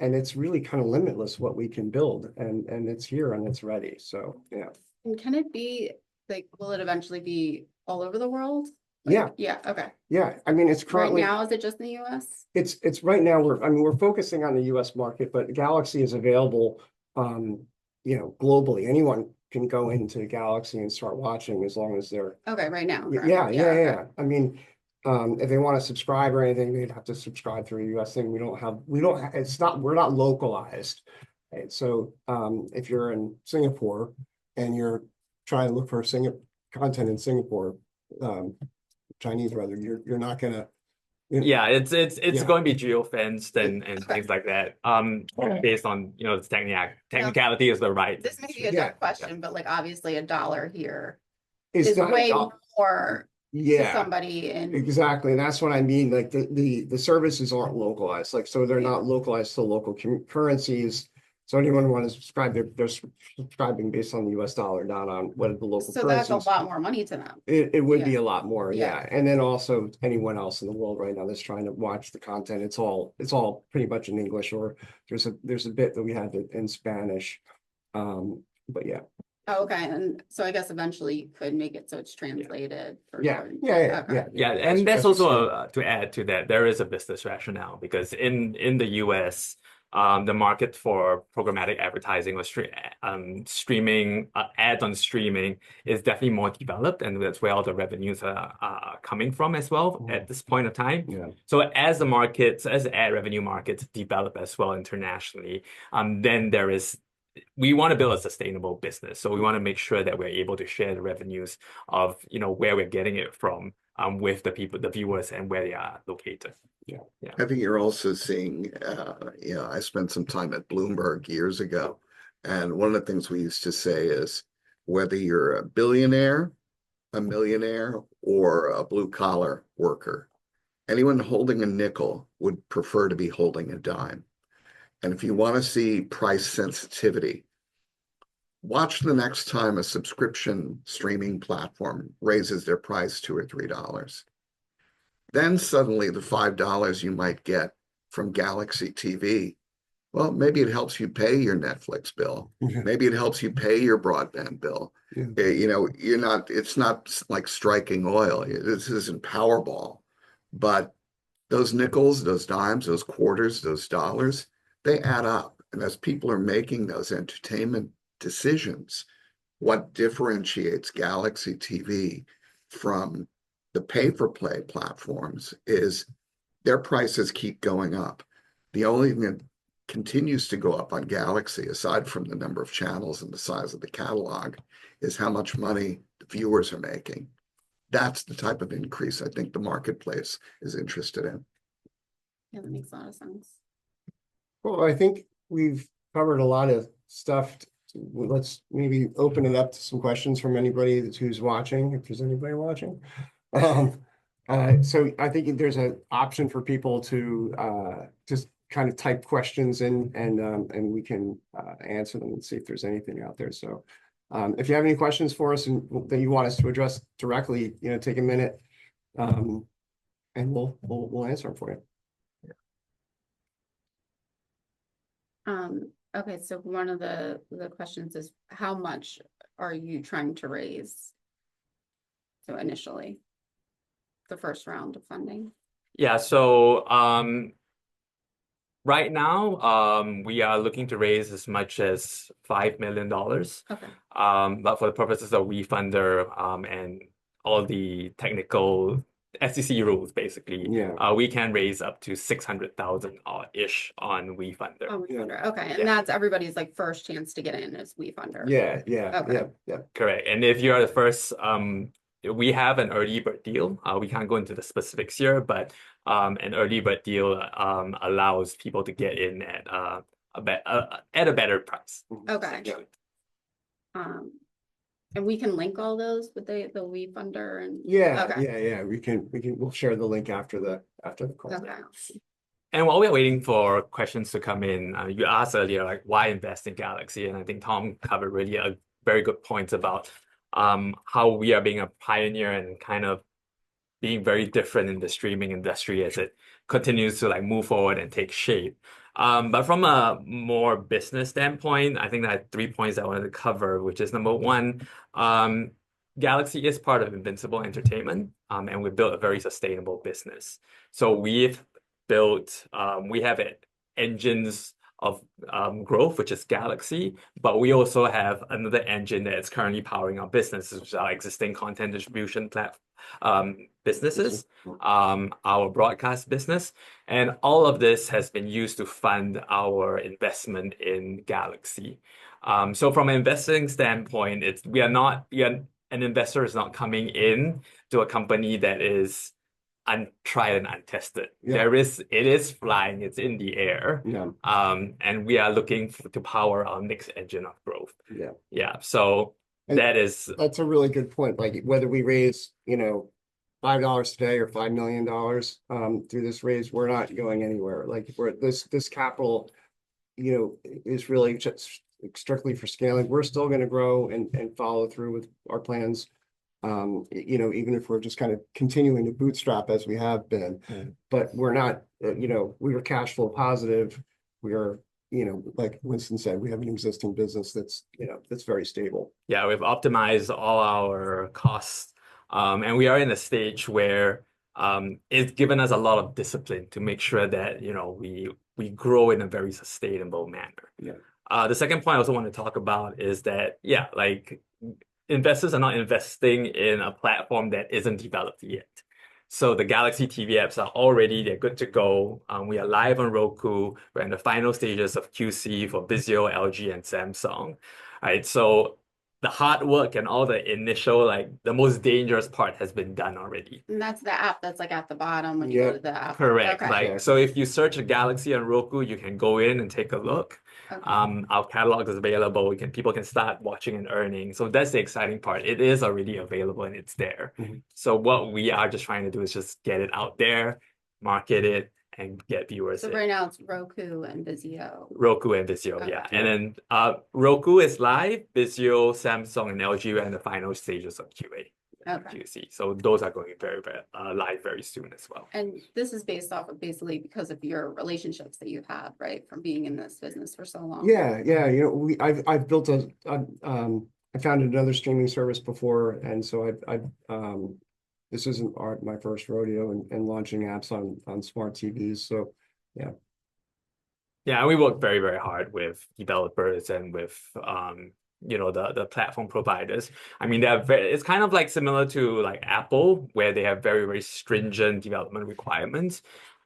it's really kind of limitless what we can build, and it's here and it's ready. So yeah. And can it be like, will it eventually be all over the world? Yeah. Yeah. Okay. Yeah. I mean, it's currently, Right now, is it just in the US? it's right now, we're focusing on the US market, but Galxy is available, globally. Anyone can go into Galxy and start watching as long as they're, Okay, right now. yeah. Okay. I mean, if they want to subscribe or anything, they'd have to subscribe through a US thing. We're not localized. Right? So, if you're in Singapore and you're trying to look for content in Singapore, Chinese rather, you're not gonna. Yeah, it's Yeah. going to be geo-fenced and things like that. Based on the technicality is the right. This may be a Yeah. dumb question, but like obviously $1 here It's is not, way more to yeah, somebody in. exactly. And that's what I mean. Like the services aren't localized, like, so they're not localized to local currencies. So anyone want to subscribe, they're subscribing based on the US dollar, not on what the local So that's currencies. a lot more money to them. It would be Yeah. a lot more, Yeah. yeah. And then also anyone else in the world right now that's trying to watch the content, it's all pretty much in English, or there's a bit that we have in Spanish. But yeah. Oh, okay, and so I guess eventually you could make it so it's translated. For Yeah, certain- yeah, okay. yeah. Yeah, As- and that's as we also scale. to add to that, there is a business rationale because in the US, the market for programmatic advertising or streaming ads on streaming is definitely more developed, and that's where all the revenues are coming from as well at this point of time. Yeah. So as the markets, as the ad revenue markets develop as well internationally, then we want to build a sustainable business. So we want to make sure that we're able to share the revenues of, where we're getting it from, with the people, the viewers, and where they are located. I think you're also seeing, I spent some time at Bloomberg years ago, and one of the things we used to say is whether you're a billionaire, a millionaire, or a blue collar worker, anyone holding a nickel would prefer to be holding a dime. And if you want to see price sensitivity, watch the next time a subscription streaming platform raises their price $2 or $3. Then suddenly the $5 you might get from Galxy TV, well, maybe it helps you pay your Netflix bill. Maybe it helps you pay your broadband bill. Yeah. It's not like striking oil. This isn't Powerball. But those nickels, those dimes, those quarters, those dollars, they add up. And as people are making those entertainment decisions, what differentiates Galxy TV from the pay-for-play platforms is their prices keep going up. The only thing that continues to go up on Galxy, aside from the number of channels and the size of the catalog, is how much money the viewers are making. That's the type of increase I think the marketplace is interested in. Yeah, that makes a lot of sense. Well, I think we've covered a lot of stuff. Let's maybe open it up to some questions from anybody who's watching, if there's anybody watching. So I think there's an option for people to just kind of type questions in, and we can answer them and see if there's anything out there. So if you have any questions for us and that you want us to address directly, take a minute, and we'll answer them for you. Okay, so one of the questions is how much are you trying to raise? So initially, the first round of funding. Yeah, so right now, we are looking to raise as much as $5 million. Okay. But for the purposes of WeFunder and all the technical SEC rules, basically, we can raise up to 600,000 ish on WeFunder. Oh, WeFunder. Okay, and Yeah. that's everybody's like first chance to get in is WeFunder. Yeah. Okay. Correct. And if you're the first, we have an early bird deal. We can't go into the specifics here, but an early bird deal allows people to get in at a better price. Okay. And we can link all those with the WeFunder and Yeah. We'll share the link after the call. okay. And while we're waiting for questions to come in, you asked earlier, like, why invest in Galxy? And I think Tom covered really a very good points about how we are being a pioneer and kind of being very different in the streaming industry as it continues to like move forward and take shape. But from a more business standpoint, I think I had 3 points I wanted to cover, which is number one, Galxy is part of Invincible Entertainment, and we built a very sustainable business. So we have engines of growth, which is Galxy, but we also have another engine that is currently powering our business, which is our existing content distribution businesses, our broadcast business, and all of this has been used to fund our investment in Galxy. So from an investing standpoint, an investor is not coming in to a company that is untried and untested. It is flying, it's in the air. And we are looking to power our next engine of growth. So that's a really good point. Like whether we raise, $5 today or $5 million through this raise, we're not going anywhere. Like this capital, is really just strictly for scaling. We're still going to grow and follow through with our plans. Even if we're just kind of continuing to bootstrap as we have been, but we're not, we are cash flow positive. We are you know, like Winston said, we have an existing business that's, you know, that's very stable. Yeah, we've optimized all our costs, and we are in a stage where it's given us a lot of discipline to make sure that, you know, we grow in a very sustainable manner. Yeah. The second point I also want to talk about is that, yeah, like investors are not investing in a platform that isn't developed yet. So the Galxy TV apps are already, they're good to go. We are live on Roku. We're in the final stages of QC for Vizio, LG, and Samsung. Right, so the hard work and all the initial, like the most dangerous part has been done already. And that's the app that's like at the bottom when you go Yeah. to the app. Correct. Okay. Like, Exactly. so if you search a Galaxy on Roku, you can go in and take a look. Okay. Our catalog is available. People can start watching and earning. So that's the exciting part. It is already available and it's there. Mhm. So what we are just trying to do is just get it out there, market it, and get viewers So in. right now it's Roku and Vizio. Roku and Vizio, Okay. yeah. And then Roku is live, Vizio, Samsung, and LG are in the final stages of QA. Okay. QC. So those are going very, very live very soon as well. And this is based off of basically because of your relationships that you've had, right, from being in this business for so long. Yeah, yeah, you know, I've built I founded another streaming service before, and so this isn't my first rodeo in launching apps on smart TVs. So yeah. Yeah, we work very, very hard with developers and with you know, the platform providers. I mean, it's kind of like similar to like Apple, where they have very, very stringent development requirements.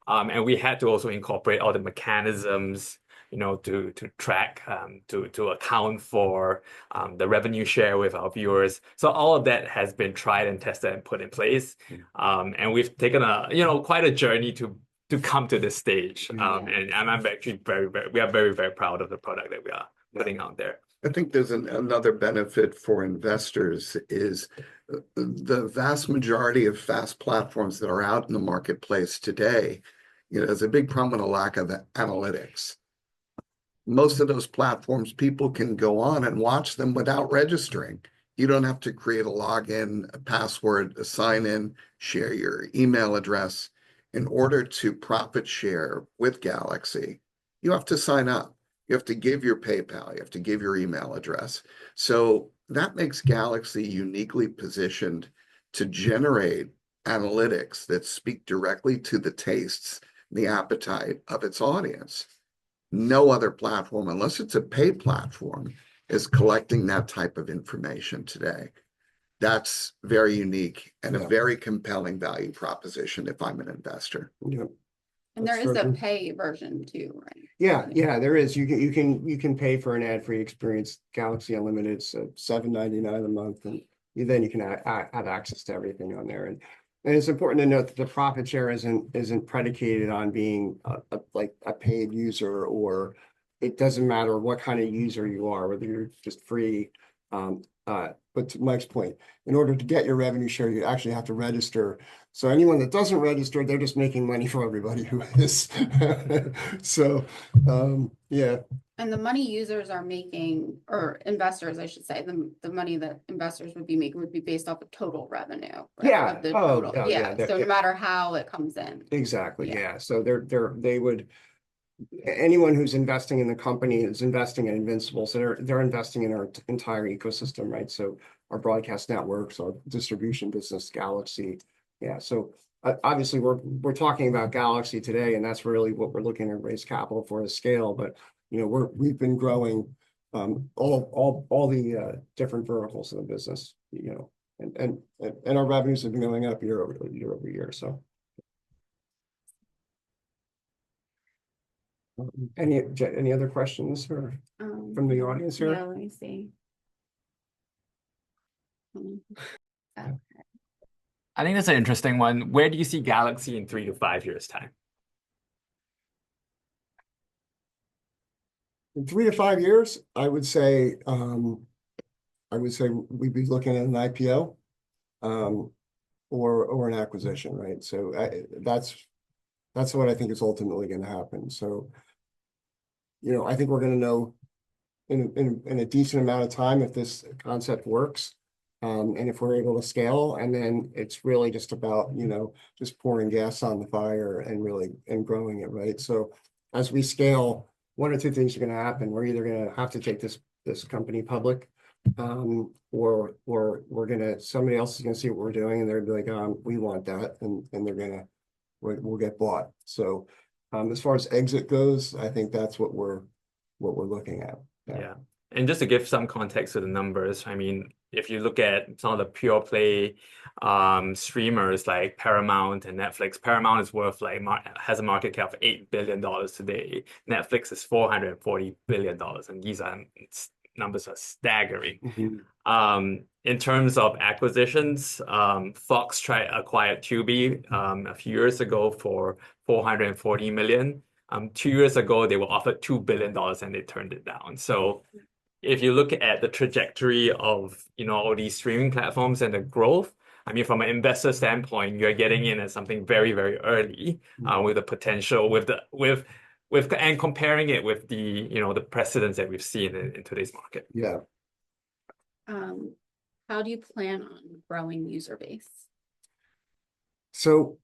And we had to also incorporate all the mechanisms, you know, to track, to account for the revenue share with our viewers. So all of that has been tried and tested and put in place. And we've taken quite a journey to come to this stage. And I'm actually we are very, very proud of the product that we are putting out there. I think there's another benefit for investors is the vast majority of fast platforms that are out in the marketplace today, you know, there's a big problem with a lack of analytics. Most of those platforms, people can go on and watch them without registering. You don't have to create a login, a password, a sign in, share your email address. In order to profit share with Galxy, you have to sign up. You have to give your PayPal, you have to give your email address. So that makes Galxy uniquely positioned to generate analytics that speak directly to the tastes, the appetite of its audience. No other platform, unless it's a paid platform, is collecting that type of information today. That's very unique and a very compelling value proposition if I'm an investor. Yeah. And there is a pay version too, right? Yeah, there is. You can pay for an ad-free experience. Galxy Unlimited, it's $7.99 a month, and then you can have access to everything on there. And it's important to note that the profit share isn't predicated on being like a paid user, or it doesn't matter what kind of user you are, whether you're just free. But to Mike's point, in order to get your revenue share, you actually have to register. So anyone that doesn't register, they're just making money for everybody who is. So, yeah. And the money users are making, or investors, I should say, the money that investors would be making would be based off of total revenue. Right? Yeah. Of the Oh, total. oh, Yeah. yeah. So no matter how it comes in. Exactly. Yeah. Yeah. So they would, anyone who's investing in the company is investing in Invincible. So they're investing in our entire ecosystem, right? So our broadcast networks, our distribution business, Galxy. Yeah. So obviously we're talking about Galxy today, and that's really what we're looking to raise capital for, is scale. But you know, we've been growing all the different verticals of the business, you know, and our revenues have been going up year over year. So. Any other questions from the audience here? Yeah, let me see. I think that's an interesting one. Where do you see Galxy in 3 to 5 years' time? In 3 to 5 years, I would say we'd be looking at an IPO, or an acquisition, right? So that's what I think is ultimately going to happen. So, you know, I think we're going to know in a decent amount of time if this concept works, and if we're able to scale. And then it's really just about, you know, just pouring gas on the fire and growing it, right? So as we scale, one or two things are going to happen. We're either going to have to take this company public, or somebody else is going to see what we're doing and they're going to be like, we want that, and we'll get bought. So, as far as exit goes, I think that's what we're looking at. Yeah. And just to give some context to the numbers, I mean, if you look at some of the pure play streamers like Paramount and Netflix, Paramount is worth like has a market cap of $8 billion today. Netflix is $440 billion, and these numbers are staggering. In terms of acquisitions, Fox acquired Tubi a few years ago for $440 million. 2 years ago, they were offered $2 billion and they turned it down. So if you look at the trajectory of, all these streaming platforms and the growth, I mean, from an investor standpoint, you're getting in at something very, very early, with the potential, and comparing it with the, the precedents that we've seen in today's market. Yeah. How do you plan on growing user base? So,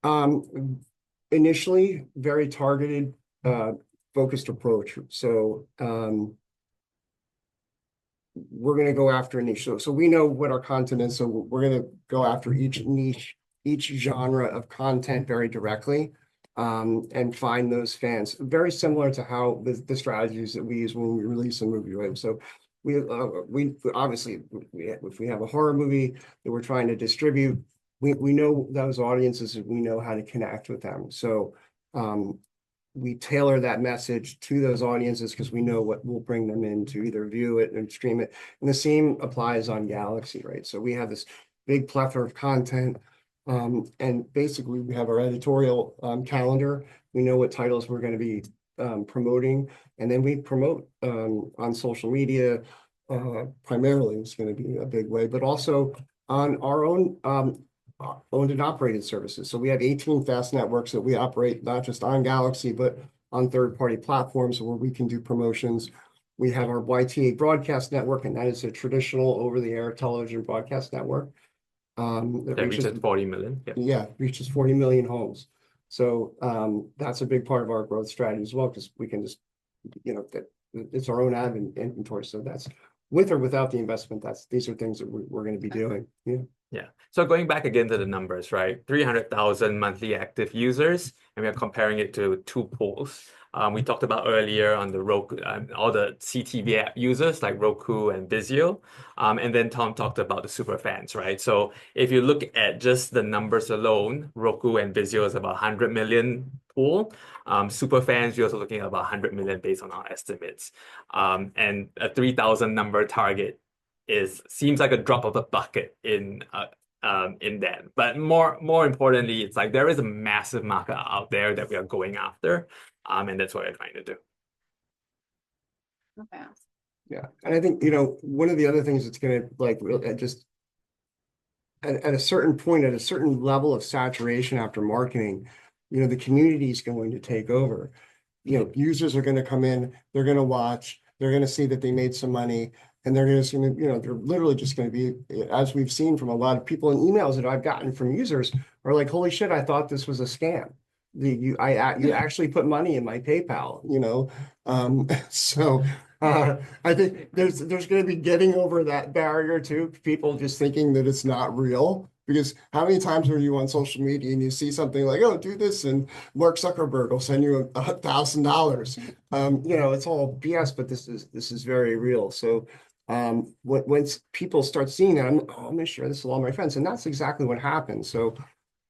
initially, very targeted, focused approach. So, we're going to go after a niche. So we know what our content is. So we're going to go after each niche, each genre of content very directly, and find those fans. Very similar to how the strategies that we use when we release a movie, right? So we obviously, if we have a horror movie that we're trying to distribute, we know those audiences and we know how to connect with them. So we tailor that message to those audiences because we know what will bring them in to either view it and stream it. And the same applies on Galxy, right? So we have this big plethora of content, and basically we have our editorial calendar. We know what titles we're going to be promoting, and then we promote on social media. Primarily, it's going to be a big way, but also on our own owned and operated services. So we have 18 FAST networks that we operate, not just on Galxy, but on third-party platforms where we can do promotions. We have our YTA broadcast network, and that is a traditional over-the-air television broadcast network. That reaches 40 million. Yeah, reaches 40 million homes. So that's a big part of our growth strategy as well, because we can just, it's our own ad inventory. So that's with or without the investment. These are things that we're going to be doing. Yeah. Yeah. So going back again to the numbers, right? 300,000 monthly active users, and we are comparing it to two pools. We talked about earlier on the Roku, all the CTV app users like Roku and Vizio. And then Tom talked about the super fans, right? So if you look at just the numbers alone, Roku and Vizio is about 100 million pool. Super fans, you're also looking at about 100 million based on our estimates. And a 3,000 number target seems like a drop of the bucket in that. But more importantly, it's like there is a massive market out there that we are going after, and that's what we're trying to do. Okay. Yeah, and I think one of the other things that's going to just at a certain point, at a certain level of saturation after marketing, the community is going to take over. Users are going to come in, they're going to watch, they're going to see that they made some money. And they're going to, they're literally just going to be, as we've seen from a lot of people in emails that I've gotten from users, are like, "Holy shit, I thought this was a scam. You actually put money in my PayPal." So I think there's going to be getting over that barrier too. People just thinking that it's not real. Because how many times are you on social media and you see something like, "Oh, do this," and Mark Zuckerberg will send you $1,000. It's all BS, but this is very real. So once people start seeing that, I'm going to share this with all my friends, and that's exactly what happens. So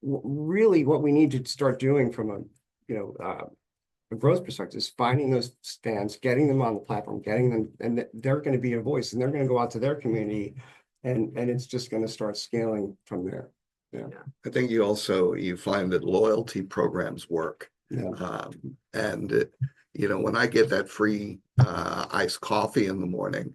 really, what we need to start doing from a growth perspective is finding those fans, getting them on the platform, getting them, and they're going to be a voice, and they're going to go out to their community. And it's just going to start scaling from there. Yeah. I think you find that loyalty programs work. Yeah. When I get that free iced coffee in the morning,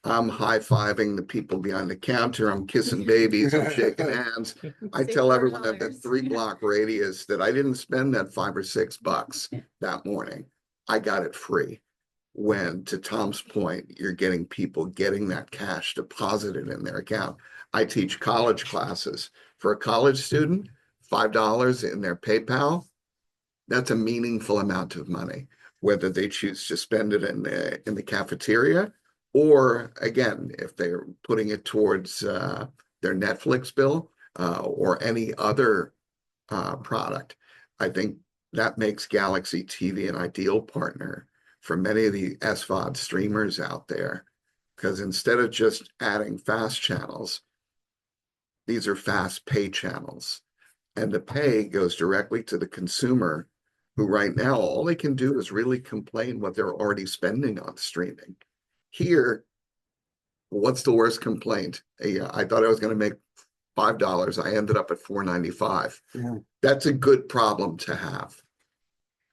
I'm high-fiving the people behind the counter. I'm kissing babies. I'm shaking hands. I tell everyone at that 3-block radius that I didn't spend that $5 or $6 that morning. I got it free. When, to Tom's point, you're getting people getting that cash deposited in their account. I teach college classes. For a college student, $5 in their PayPal, that's a meaningful amount of money. whether they choose to spend it in the cafeteria, or again, if they're putting it towards their Netflix bill or any other product. I think that makes Galxy TV an ideal partner for many of the SVOD streamers out there, because instead of just adding fast channels, these are fast pay channels, and the pay goes directly to the consumer, who right now all they can do is really complain what they're already spending on streaming. Here, what's the worst complaint? Yeah, I thought I was going to make $5. I ended up at $4.95. Yeah. That's a good problem to have.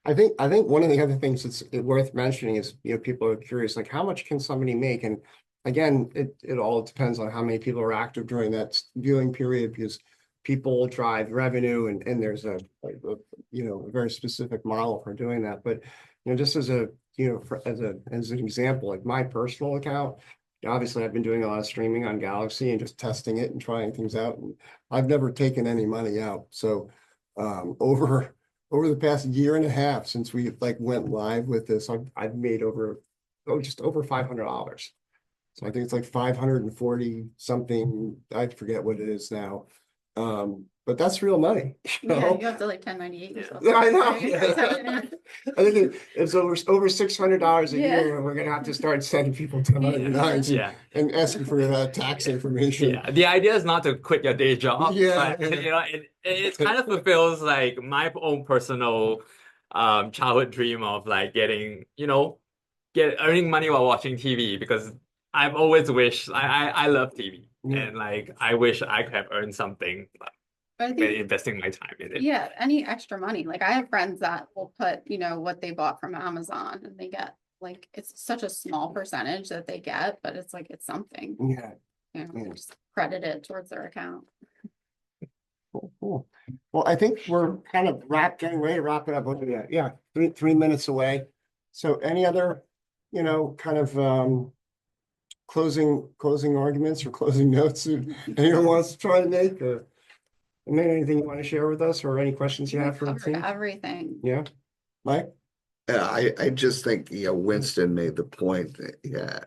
I think one of the other things that's worth mentioning is, people are curious, like, how much can somebody make? And again, it all depends on how many people are active during that viewing period, because people drive revenue, and there's a very specific model for doing that. But just as a as an example, like my personal account, obviously I've been doing a lot of streaming on Galxy and just testing it and trying things out, and I've never taken any money out. So over the past year and a half since we went live with this, I've made just over $500. So I think it's like 540 something. I forget what it is now. But that's real money. Yeah, you have to 1098 yourself. I know. Right? I think it's over $600 a Yeah. year, and we're gonna have to start sending people 1099s Yeah. and asking for tax information. Yeah, the idea is not to quit your day job, Yeah, but yeah. it kind of fulfills like my own personal childhood dream of earning money while watching TV, because I've always wished I love TV, Yeah. and I wish I could have earned something But I by think, investing my time in it. yeah, any extra money. Like, I have friends that will put, what they bought from Amazon, and they get it's such a small percentage that they get, but it's something, Yeah. Yeah. just credit it towards their account. Cool. Well, I think we're kind of getting ready to wrap it up. What are we at? Yeah, three minutes away. So any other, kind of closing arguments or closing notes anyone wants to try to make, or anything you want to share with us, or any questions you have for the Covered team? everything. Yeah, Mike? I just think, Winston made the point that,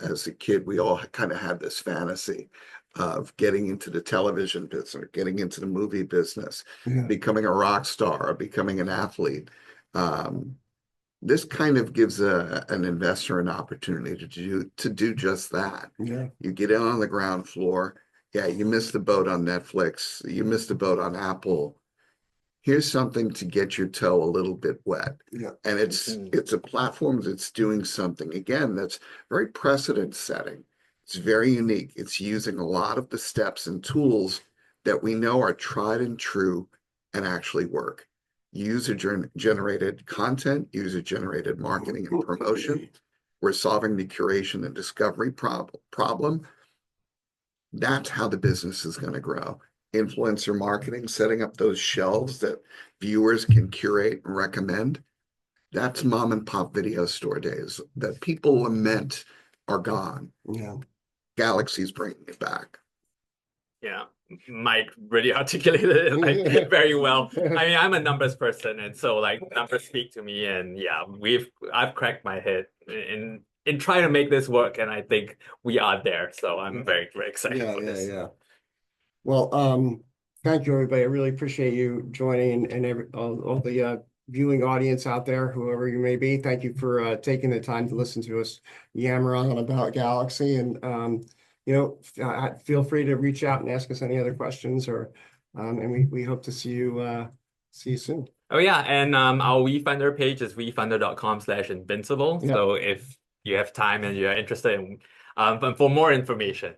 as a kid, we all kind of had this fantasy of getting into the television business, or getting into the movie business, Yeah. becoming a rock star, or becoming an athlete. This kind of gives an investor an opportunity to do just that. Yeah. You get in on the ground floor. Yeah, you missed the boat on Netflix. You missed the boat on Apple. Here's something to get your toe a little bit wet. Yeah. And it's a platform that's doing something, again, that's very precedent setting. It's very unique. It's using a lot of the steps and tools that we know are tried and true and actually work. User-generated content, user-generated marketing and promotion. We're solving the curation and discovery problem. That's how the business is going to grow. Influencer marketing, setting up those shelves that viewers can curate and recommend. That's mom and pop video store days that people lament are gone. Yeah. Galxy's bringing it back. Yeah, Mike really articulated it very well. I mean, I'm a numbers person, and so numbers speak to me, and yeah, I've cracked my head in trying to make this work, and I think we are there. So I'm very, very excited for this. Yeah. Well, thank you, everybody. I really appreciate you joining, and all the viewing audience out there, whoever you may be. Thank you for taking the time to listen to us yammer on about Galxy, and feel free to reach out and ask us any other questions, and we hope to see you soon. Oh yeah, and our WeFunder page is wefunder.com/invincible. Yep. So if you have time and you're interested in for more information.